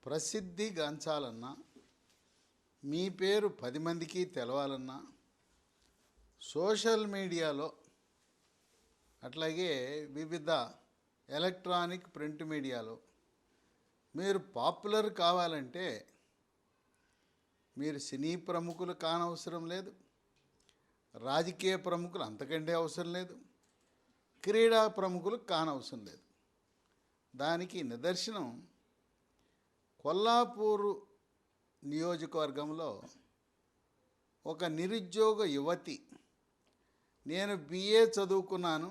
ప్రసిద్ధి గాంచాలన్నా, మీ పేరు 10 మందికి తెలవాలన్నా సోషల్ మీడియాలో, అట్లాగే వివిధ ఎలక్ట్రానిక్ ప్రింట్ మీడియాలో మీరు పాపులర్ కావాలంటే మీరు సినీ ప్రముఖులు కానవసరం లేదు, రాజకీయ ప్రముఖులు అంతకంటే అవసరం లేదు, క్రీడా ప్రముఖులు కానవసరం లేదు. దానికి నిదర్శనం కొల్లాపూరు నియోజకవర్గంలో ఒక నిరుద్యోగ యువతి, నేను బిఏ చదువుకున్నాను,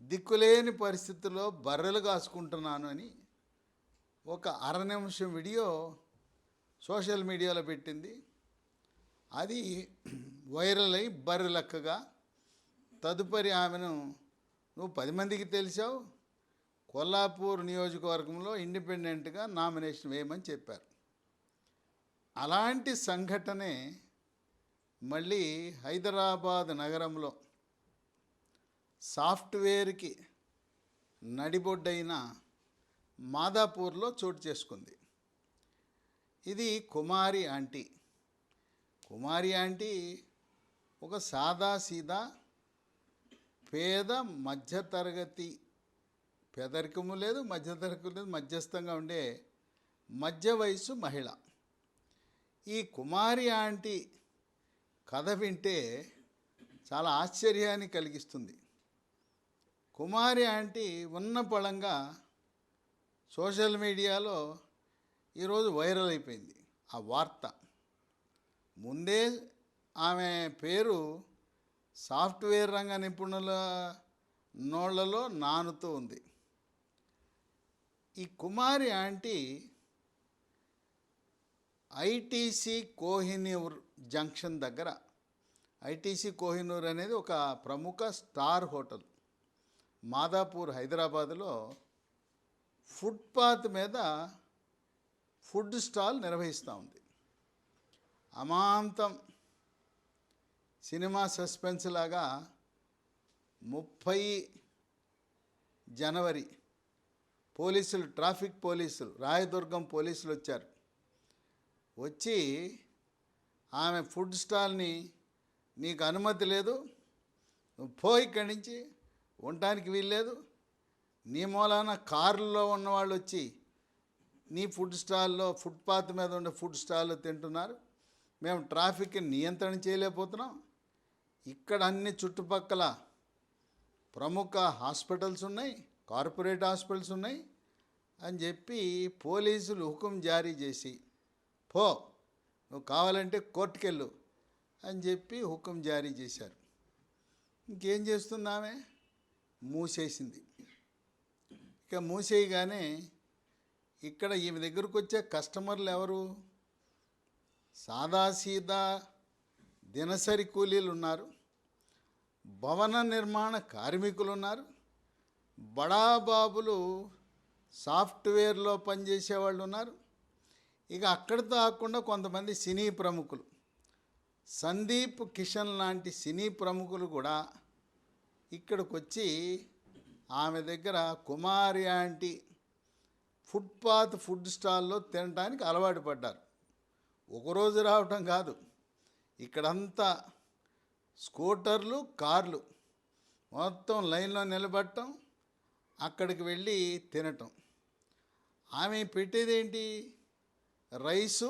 దిక్కులేని పరిస్థితుల్లో బర్రెలు కాసుకుంటున్నాను అని ఒక 1/2 నిమిషం వీడియో సోషల్ మీడియాలో పెట్టింది. అది వైరల్ అయి బర్రెలెక్కగా తదుపరి ఆమెను, నువ్వు 10 మందికి తెలిసావు, కొల్లాపూర్ నియోజకవర్గంలో ఇండిపెండెంట్గా నామినేషన్ వేయమని చెప్పారు. అలాంటి సంఘటనే మళ్ళీ హైదరాబాద్ నగరంలో సాఫ్ట్వేర్కి నడిబొడ్డైన మాదాపూర్లో చోటు చేసుకుంది. ఇది కుమారి ఆంటీ. కుమారి ఆంటీ ఒక సాదాసీదా పేద మధ్యతరగతి, పేదరికము లేదు, మధ్యతరగతి లేదు, మధ్యస్థంగా ఉండే మధ్య వయసు మహిళ. ఈ కుమారి ఆంటీ కథ వింటే చాలా ఆశ్చర్యాన్ని కలిగిస్తుంది. కుమారి ఆంటీ ఉన్న పళంగా సోషల్ మీడియాలో ఈరోజు వైరల్ అయిపోయింది ఆ వార్త. ముందే ఆమె పేరు సాఫ్ట్వేర్ రంగ నిపుణుల నోళ్లలో నానుతూ ఉంది. ఈ కుమారి ఆంటీ ఐటీసీ కోహినూర్ జంక్షన్ దగ్గర, ఐటీసీ కోహినూర్ అనేది ఒక ప్రముఖ స్టార్ హోటల్ మాదాపూర్ హైదరాబాదులో ఫుట్పాత్ మీద ఫుడ్ స్టాల్ నిర్వహిస్తూ ఉంది. అమాంతం సినిమా సస్పెన్స్ లాగా 30 జనవరి పోలీసులు, ట్రాఫిక్ పోలీసులు, రాయదుర్గం పోలీసులు వచ్చారు. వచ్చి ఆమె ఫుడ్ స్టాల్ని, నీకు అనుమతి లేదు, నువ్వు పో ఇక్కడి నుంచి, ఉండటానికి వీల్లేదు, నీ మూలాన కారులో ఉన్నవాళ్ళు వచ్చి నీ ఫుడ్ స్టాల్లో, ఫుట్పాత్ మీద ఉండే ఫుడ్ స్టాల్లో తింటున్నారు, మేము ట్రాఫిక్ని నియంత్రణ చేయలేకపోతున్నాం, ఇక్కడ అన్ని చుట్టుపక్కల ప్రముఖ హాస్పిటల్స్ ఉన్నాయి, కార్పొరేట్ హాస్పిటల్స్ ఉన్నాయి అని చెప్పి పోలీసులు హుకుం జారీ చేసి, పో నువ్వు కావాలంటే కోర్టుకెళ్ళు అని చెప్పి హుకుం జారీ చేశారు. ఇంకేం చేస్తుంది ఆమె? మూసేసింది. ఇక మూసేయగానే ఇక్కడ ఈమె దగ్గరకు వచ్చే కస్టమర్లు ఎవరు? సాదాసీదా దినసరి కూలీలు ఉన్నారు, భవన నిర్మాణ కార్మికులు ఉన్నారు, బడాబాబులు సాఫ్ట్వేర్లో పనిచేసేవాళ్ళు ఉన్నారు. ఇక అక్కడితో కాకుండా కొంతమంది సినీ ప్రముఖులు, సందీప్ కిషన్ లాంటి సినీ ప్రముఖులు కూడా ఇక్కడికి వచ్చి ఆమె దగ్గర కుమారి ఆంటీ ఫుట్పాత్ ఫుడ్ స్టాల్లో తినడానికి అలవాటు పడ్డారు. ఒకరోజు రావటం కాదు, ఇక్కడంతా స్కూటర్లు, కార్లు మొత్తం లైన్లో నిలబడటం, అక్కడికి వెళ్ళి తినటం. ఆమె పెట్టేదేంటి? రైసు,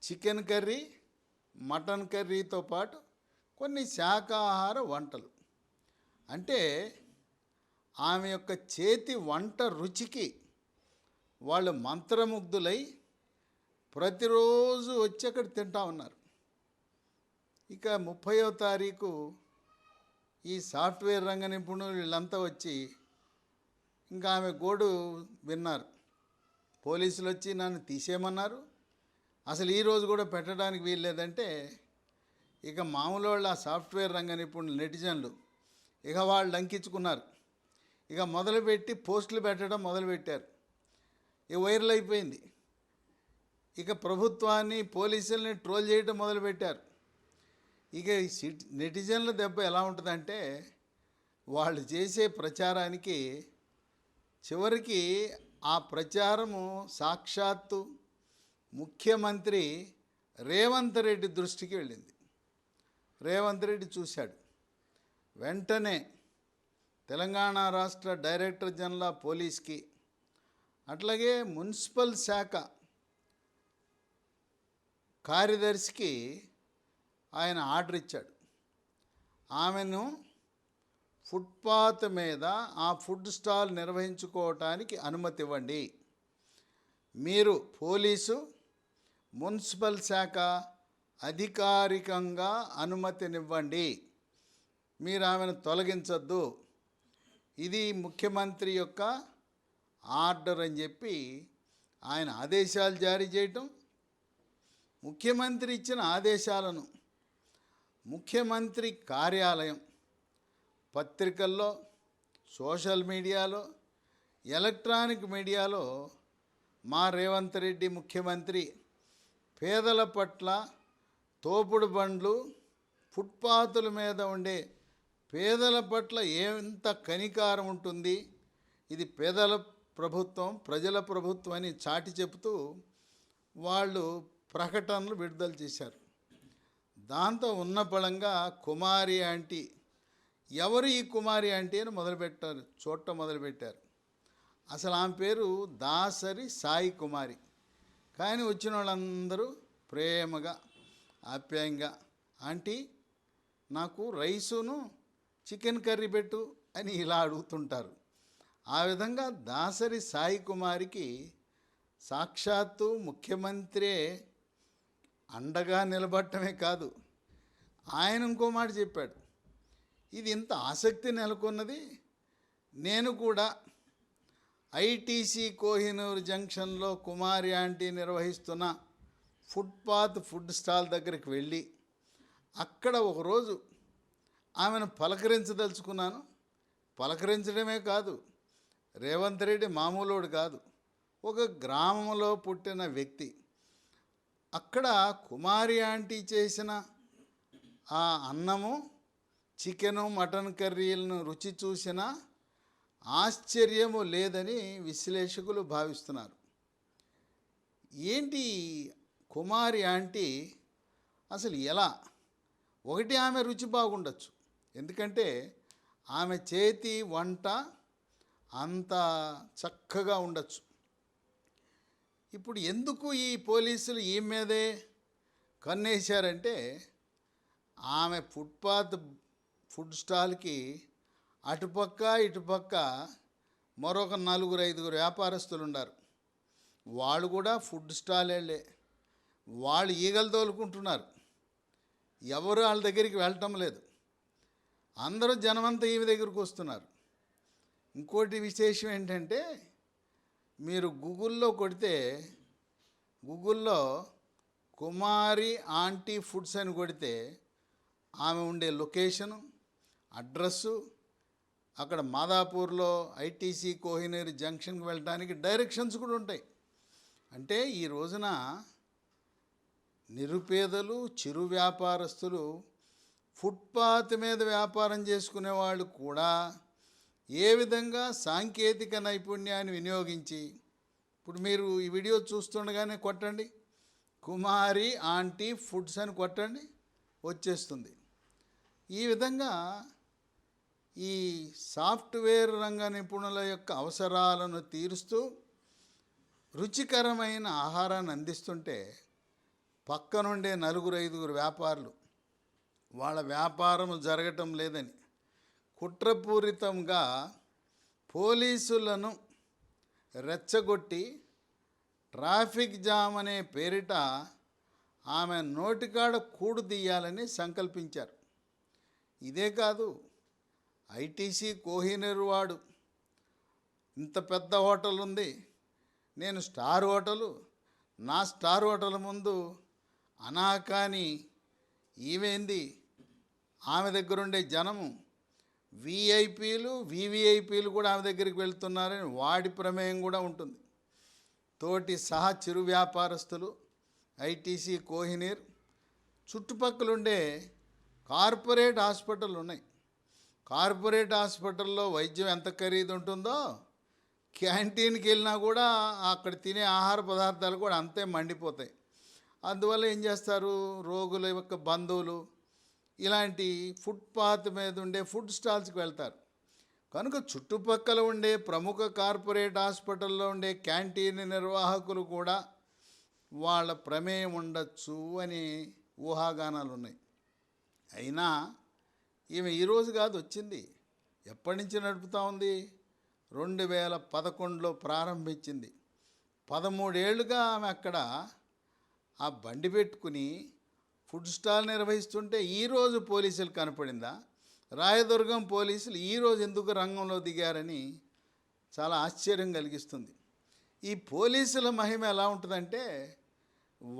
చికెన్ కర్రీ, మటన్ కర్రీతో పాటు కొన్ని శాకాహార వంటలు. అంటే ఆమె యొక్క చేతి వంట రుచికి వాళ్ళు మంత్రముగ్ధులై ప్రతిరోజు వచ్చి అక్కడ తింటా ఉన్నారు. ఇక 30వ తారీఖు ఈ సాఫ్ట్వేర్ రంగ నిపుణులు వీళ్ళంతా వచ్చి ఇంకా ఆమె గోడు విన్నారు. పోలీసులు వచ్చి నన్ను తీసేయమన్నారు, అసలు ఈరోజు కూడా పెట్టడానికి వీల్లేదంటే ఇక మామూలు వాళ్ళు, ఆ సాఫ్ట్వేర్ రంగ నిపుణులు, నెటిజన్లు ఇక వాళ్ళు లంకించుకున్నారు. ఇక మొదలుపెట్టి పోస్టులు పెట్టడం మొదలుపెట్టారు. ఇక వైరల్ అయిపోయింది. ఇక ప్రభుత్వాన్ని, పోలీసుల్ని ట్రోల్ చేయడం మొదలుపెట్టారు. ఇక నెటిజన్ల దెబ్బ ఎలా ఉంటుందంటే, వాళ్ళు చేసే ప్రచారానికి చివరికి ఆ ప్రచారము సాక్షాత్తు ముఖ్యమంత్రి రేవంత్ రెడ్డి దృష్టికి వెళ్ళింది. రేవంత్ రెడ్డి చూశాడు. వెంటనే తెలంగాణ రాష్ట్ర డైరెక్టర్ జనరల్ ఆఫ్ పోలీస్కి, అట్లాగే మున్సిపల్ శాఖ కార్యదర్శికి ఆయన ఆర్డర్ ఇచ్చాడు. ఆమెను ఫుట్పాత్ మీద ఆ ఫుడ్ స్టాల్ నిర్వహించుకోవటానికి అనుమతి ఇవ్వండి. మీరు పోలీసు, మున్సిపల్ శాఖ అధికారికంగా అనుమతినివ్వండి, మీరు ఆమెను తొలగించద్దు, ఇది ముఖ్యమంత్రి యొక్క ఆర్డర్ అని చెప్పి ఆయన ఆదేశాలు జారీ చేయటం. ముఖ్యమంత్రి ఇచ్చిన ఆదేశాలను ముఖ్యమంత్రి కార్యాలయం పత్రికల్లో, సోషల్ మీడియాలో, ఎలక్ట్రానిక్ మీడియాలో మా రేవంత్ రెడ్డి ముఖ్యమంత్రి పేదల పట్ల, తోపుడు బండ్లు, ఫుట్పాతుల మీద ఉండే పేదల పట్ల ఎంత కనికారం ఉంటుంది, ఇది పేదల ప్రభుత్వం, ప్రజల ప్రభుత్వం అని చాటి చెబుతూ వాళ్ళు ప్రకటనలు విడుదల చేశారు. దాంతో ఉన్న బలంగా కుమారి ఆంటీ, ఎవరు ఈ కుమారి ఆంటీ అని మొదలుపెట్టారు. అసలు ఆమె పేరు దాసరి సాయి కుమారి. కానీ వచ్చిన వాళ్ళందరూ ప్రేమగా, ఆప్యాయంగా, ఆంటీ నాకు రైసును చికెన్ కర్రీ పెట్టు అని ఇలా అడుగుతుంటారు. ఆ విధంగా దాసరి సాయి కుమారికి సాక్షాత్తు ముఖ్యమంత్రి అండగా నిలబడటమే కాదు, ఆయన ఇంకో మాట చెప్పాడు. ఇది ఇంత ఆసక్తి నెలకొన్నది, నేను కూడా ఐటీసీ కోహినూర్ జంక్షన్లో కుమారి ఆంటీ నిర్వహిస్తున్న ఫుట్పాత్ ఫుడ్ స్టాల్ దగ్గరికి వెళ్ళి అక్కడ ఒకరోజు ఆమెను పలకరించదలుచుకున్నాను. పలకరించడమే కాదు, రేవంత్ రెడ్డి మామూలుడు కాదు, ఒక గ్రామంలో పుట్టిన వ్యక్తి. అక్కడ కుమారి ఆంటీ చేసిన ఆ అన్నము, చికెను, మటన్ కర్రీలను రుచి చూసిన ఆశ్చర్యము లేదని విశ్లేషకులు భావిస్తున్నారు. ఏంటి కుమారి ఆంటీ అసలు ఎలా? ఒకటి, ఆమె రుచి బాగుండొచ్చు, ఎందుకంటే ఆమె చేతి వంట అంత చక్కగా ఉండొచ్చు. ఇప్పుడు ఎందుకు ఈ పోలీసులు ఈ మీదే కన్నేశారంటే, ఆమె ఫుట్పాత్ ఫుడ్ స్టాల్కి అటుపక్క ఇటుపక్క మరొక 4-5 వ్యాపారస్తులు ఉన్నారు. వాళ్ళు కూడా ఫుడ్ స్టాల్ వెళ్ళే వాళ్ళు ఈగలు తోలుకుంటున్నారు. ఎవరు వాళ్ళ దగ్గరికి వెళ్ళటం లేదు. అందరూ జనమంతా ఈమె దగ్గరికి వస్తున్నారు. ఇంకోటి విశేషం ఏంటంటే, మీరు గూగుల్లో కొడితే, గూగుల్లో కుమారి ఆంటీ ఫుడ్స్ అని కొడితే ఆమె ఉండే లొకేషను, అడ్రస్సు, అక్కడ మాదాపూర్లో ఐటీసీ కోహినూర్ జంక్షన్కి వెళ్ళడానికి డైరెక్షన్స్ కూడా ఉంటాయి. అంటే ఈ రోజున నిరుపేదలు, చిరు వ్యాపారస్తులు, ఫుట్పాత్ మీద వ్యాపారం చేసుకునే వాళ్ళు కూడా ఏ విధంగా సాంకేతిక నైపుణ్యాన్ని వినియోగించి, ఇప్పుడు మీరు ఈ వీడియో చూస్తుండగానే కొట్టండి కుమారి ఆంటీ ఫుడ్స్ అని కొట్టండి, వచ్చేస్తుంది. ఈ విధంగా ఈ సాఫ్ట్వేర్ రంగ నిపుణుల యొక్క అవసరాలను తీరుస్తూ రుచికరమైన ఆహారాన్ని అందిస్తుంటే, పక్కనుండే 4-5 వ్యాపారులు వాళ్ళ వ్యాపారం జరగటం లేదని కుట్రపూరితంగా పోలీసులను రెచ్చగొట్టి ట్రాఫిక్ జామ్ అనే పేరిట ఆమె నోటికాడ కూడు తీయాలని సంకల్పించారు. ఇదే కాదు, ఐటీసీ కోహినూర్ వాడు ఇంత పెద్ద హోటల్ ఉంది, నేను స్టార్ హోటలు, నా స్టార్ హోటల్ ముందు అనాకాని ఈవేంది, ఆమె దగ్గరుండే జనము వీఐపీలు, వీవీఐపీలు కూడా ఆమె దగ్గరికి వెళ్తున్నారని వాడి ప్రమేయం కూడా ఉంటుంది. తోటి సహా చిరు వ్యాపారస్తులు, ఐటీసీ కోహినూర్ చుట్టుపక్కలుండే కార్పొరేట్ హాస్పిటల్ ఉన్నాయి. కార్పొరేట్ హాస్పిటల్లో వైద్యం ఎంత ఖరీదు ఉంటుందో క్యాంటీన్కి వెళ్ళినా కూడా అక్కడ తినే ఆహార పదార్థాలు కూడా అంతే మండిపోతాయి. అందువల్ల ఏం చేస్తారు, రోగుల యొక్క బంధువులు ఇలాంటి ఫుట్పాత్ మీద ఉండే ఫుడ్ స్టాల్స్కి వెళ్తారు. కనుక చుట్టుపక్కల ఉండే ప్రముఖ కార్పొరేట్ హాస్పిటల్లో ఉండే క్యాంటీన్ నిర్వాహకులు కూడా వాళ్ళ ప్రమేయం ఉండొచ్చు అని ఊహాగానాలు ఉన్నాయి. అయినా ఈమె ఈరోజు కాదు వచ్చింది, ఎప్పటి నుంచి నడుపుతూ ఉంది, 2011లో ప్రారంభించింది. 13 ఏళ్ళుగా ఆమె అక్కడ ఆ బండి పెట్టుకుని ఫుడ్ స్టాల్ నిర్వహిస్తుంటే ఈరోజు పోలీసులు కనపడిందా? రాయదుర్గం పోలీసులు ఈరోజు ఎందుకు రంగంలో దిగారని చాలా ఆశ్చర్యం కలిగిస్తుంది. ఈ పోలీసుల మహిమ ఎలా ఉంటుందంటే,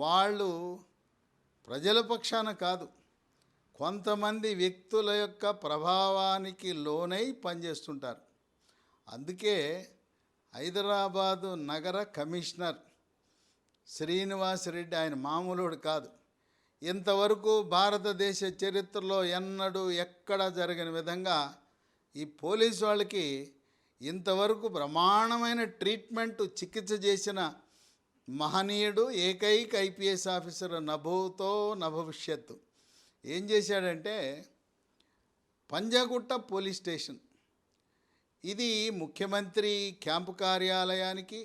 వాళ్ళు ప్రజల పక్షాన కాదు, కొంతమంది వ్యక్తుల యొక్క ప్రభావానికి లోనై పనిచేస్తుంటారు. అందుకే హైదరాబాదు నగర కమిషనర్ శ్రీనివాసరెడ్డి ఆయన మామూలుడు కాదు. ఇంతవరకు భారతదేశ చరిత్రలో ఎన్నడూ ఎక్కడ జరగని విధంగా ఈ పోలీసు వాళ్ళకి ఇంతవరకు బ్రహ్మాండమైన ట్రీట్మెంట్ చికిత్స చేసిన మహనీయుడు ఏకైక ఐపీఎస్ ఆఫీసర్ నభూతో నభవిష్యత్తు. ఏం చేశాడంటే, పంజాగుట్ట పోలీస్ స్టేషన్, ఇది ముఖ్యమంత్రి క్యాంపు కార్యాలయానికి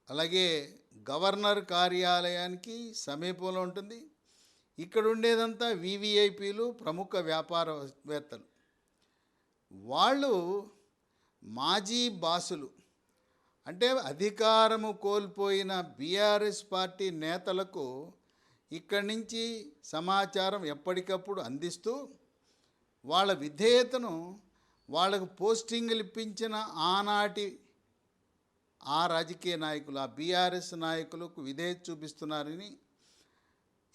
అలాగే గవర్నర్ కార్యాలయానికి సమీపంలో ఉంటుంది. ఇక్కడ ఉండేదంతా వివిఐపీలు, ప్రముఖ వ్యాపారవేత్తలు. వాళ్ళు మాజీ బాసులు, అంటే అధికారము కోల్పోయిన బీఆర్ఎస్ పార్టీ నేతలకు ఇక్కడి నుంచి సమాచారం ఎప్పటికప్పుడు అందిస్తూ వాళ్ళ విధేయతను, వాళ్ళకు పోస్టింగులు ఇప్పించిన ఆనాటి ఆ రాజకీయ నాయకులు, ఆ బీఆర్ఎస్ నాయకులకు విధేయత చూపిస్తున్నారని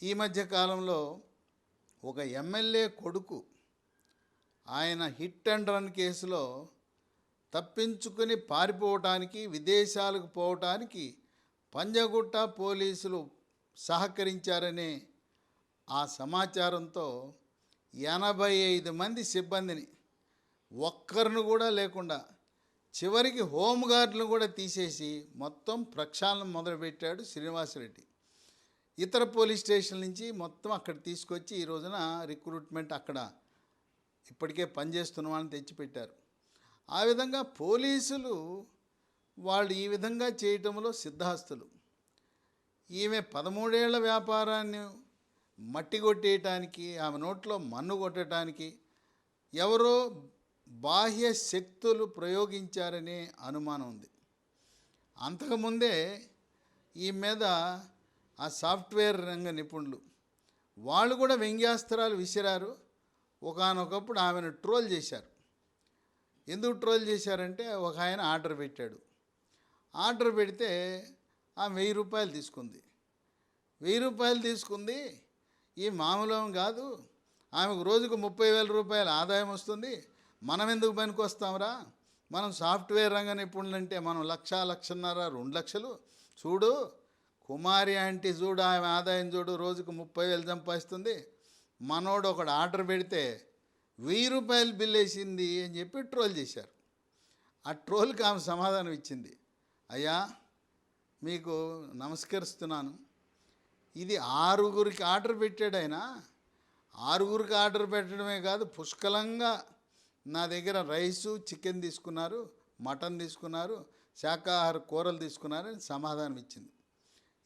ఈ మధ్య కాలంలో ఒక ఎమ్మెల్యే కొడుకు ఆయన హిట్ అండ్ రన్ కేసులో తప్పించుకుని పారిపోవటానికి, విదేశాలకు పోవటానికి పంజగుట్ట పోలీసులు సహకరించారనే ఆ సమాచారంతో 85 మంది సిబ్బందిని ఒక్కరిని కూడా లేకుండా, చివరికి హోంగార్డులను కూడా తీసేసి మొత్తం ప్రక్షాళన మొదలుపెట్టాడు శ్రీనివాసరెడ్డి. ఇతర పోలీస్ స్టేషన్ నుంచి మొత్తం అక్కడ తీసుకొచ్చి ఈ రోజున రిక్రూట్మెంట్ అక్కడ ఇప్పటికే పనిచేస్తున్న వాళ్ళని తెచ్చిపెట్టారు. ఆ విధంగా పోలీసులు వాళ్ళు ఈ విధంగా చేయటంలో సిద్ధహస్తులు. ఈమె 13 ఏళ్ల వ్యాపారాన్ని మట్టి కొట్టేయటానికి, ఆమె నోట్లో మన్ను కొట్టడానికి ఎవరో బాహ్య శక్తులు ప్రయోగించారనే అనుమానం ఉంది. అంతకుముందే ఈ మీద ఆ సాఫ్ట్వేర్ రంగ నిపుణులు వాళ్ళు కూడా వ్యంగ్యాస్త్రాలు విసిరారు. ఒకానొకప్పుడు ఆమెను ట్రోల్ చేశారు. ఎందుకు ట్రోల్ చేశారంటే, ఒక ఆయన ఆర్డర్ పెట్టాడు. ఆర్డర్ పెడితే ఆమె 1000 రూపాయలు తీసుకుంది. 1000 రూపాయలు తీసుకుంది, ఈ మామూలు కాదు, ఆమెకు రోజుకు 30,000 రూపాయల ఆదాయం వస్తుంది. మనం ఎందుకు పనికి వస్తాంరా, మనం సాఫ్ట్వేర్ రంగ నిపుణులు అంటే మనం 1,00,000, 1,50,000, 2 లక్షలు. చూడు కుమారి ఆంటీ, చూడు ఆమె ఆదాయం చూడు, రోజుకు 30,000 సంపాదిస్తుంది. మనోడు ఒకడు ఆర్డర్ పెడితే 1000 రూపాయలు బిల్ వేసింది అని చెప్పి ట్రోల్ చేశారు. ఆ ట్రోల్కి ఆమె సమాధానం ఇచ్చింది, అయ్యా మీకు నమస్కరిస్తున్నాను, ఇది 6గురికి ఆర్డర్ పెట్టాడు ఆయన. 6గురికి ఆర్డర్ పెట్టడమే కాదు, పుష్కలంగా నా దగ్గర రైసు, చికెన్ తీసుకున్నారు, మటన్ తీసుకున్నారు, శాకాహార కూరలు తీసుకున్నారని సమాధానం ఇచ్చింది.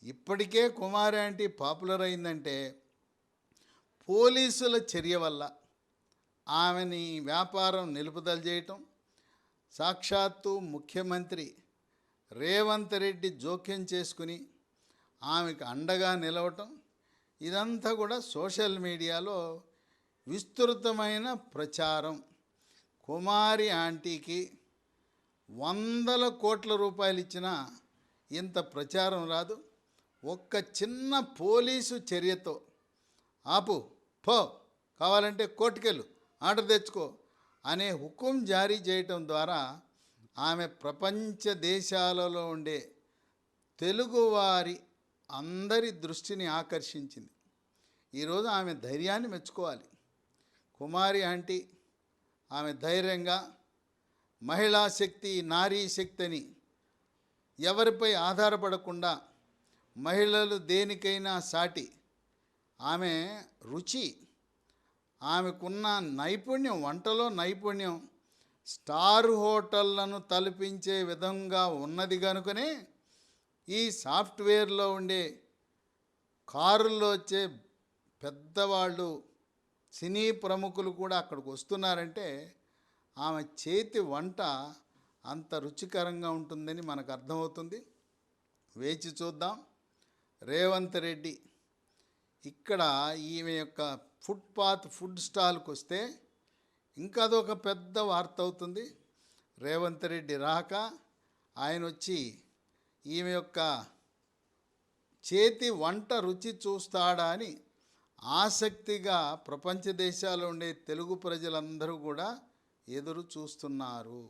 ఇప్పటికే కుమారి ఆంటీ పాపులర్ అయిందంటే పోలీసుల చర్య వల్ల ఆమెని వ్యాపారం నిలుపుదల చేయటం, సాక్షాత్తు ముఖ్యమంత్రి రేవంత్ రెడ్డి జోక్యం చేసుకుని ఆమెకు అండగా నిలవటం, ఇదంతా కూడా సోషల్ మీడియాలో విస్తృతమైన ప్రచారం. కుమారి ఆంటీకి 100 కోట్ల రూపాయలు ఇచ్చినా ఇంత ప్రచారం రాదు. ఒక్క చిన్న పోలీసు చర్యతో ఆపు, పో, కావాలంటే కోర్టుకెళ్ళు, ఆర్డర్ తెచ్చుకో అనే హుకుం జారీ చేయటం ద్వారా ఆమె ప్రపంచ దేశాలలో ఉండే తెలుగువారి అందరి దృష్టిని ఆకర్షించింది. ఈరోజు ఆమె ధైర్యాన్ని మెచ్చుకోవాలి. కుమారి ఆంటీ ఆమె ధైర్యంగా మహిళా శక్తి, నారీ శక్తి అని ఎవరిపై ఆధారపడకుండా మహిళలు దేనికైనా సాటి. ఆమె రుచి, ఆమెకున్న నైపుణ్యం, వంటలో నైపుణ్యం స్టార్ హోటళ్లను తలపించే విధంగా ఉన్నది కనుకనే ఈ సాఫ్ట్వేర్లో ఉండే కారుల్లో వచ్చే పెద్దవాళ్ళు, సినీ ప్రముఖులు కూడా అక్కడికి వస్తున్నారంటే ఆమె చేతి వంట అంత రుచికరంగా ఉంటుందని మనకు అర్థమవుతుంది. వేచి చూద్దాం. రేవంత్ రెడ్డి ఇక్కడ ఈమె యొక్క ఫుట్పాత్ ఫుడ్ స్టాల్కి వస్తే ఇంకా అదొక పెద్ద వార్త అవుతుంది. రేవంత్ రెడ్డి రాక ఆయన వచ్చి ఈమె యొక్క చేతి వంట రుచి చూస్తాడా అని ఆసక్తిగా ప్రపంచ దేశాల్లో ఉండే తెలుగు ప్రజలందరూ కూడా ఎదురు చూస్తున్నారు.